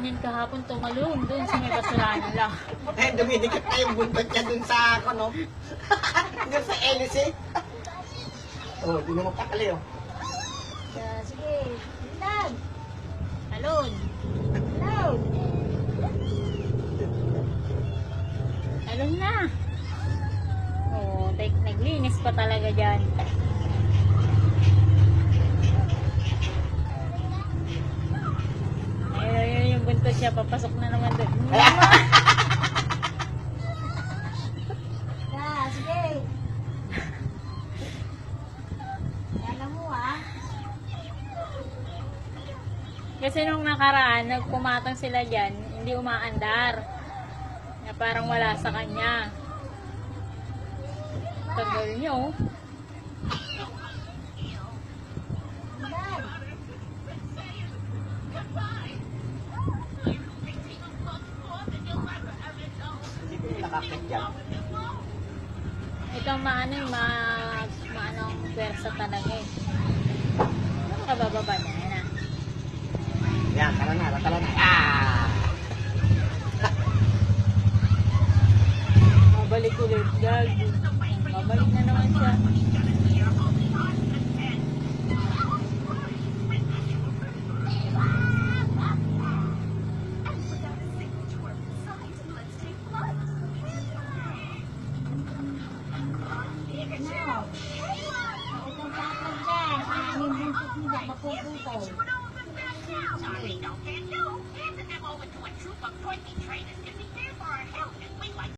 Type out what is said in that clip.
yan kahapon tumalon doon sa may basurahan lang. Eh, dumidikit na yung buntot niya dun sa, ano, dun sa hélice. Oh, di naman pakali, oh. Sige, tindag. Talon. Talon. Talon na. Oh, naglinis pa talaga dyan. Ayun, yung buntot siya, papasok na naman doon. Sige. Alam mo Kasi nung nakaraan, nagpumatang sila dyan, hindi umaandar. Na parang wala sa kanya. Tagal niyo. Hindi ko nakakit dyan. Ito maanong pwersa talaga eh. Ano ka bababa na? Yan ah. Yan, tara na. Ah! Mabalik ulit. Gago. Mabalik na naman siya. Sorry, no can do. Hand the demo over to a troop of 20 trainers. If we care for our health and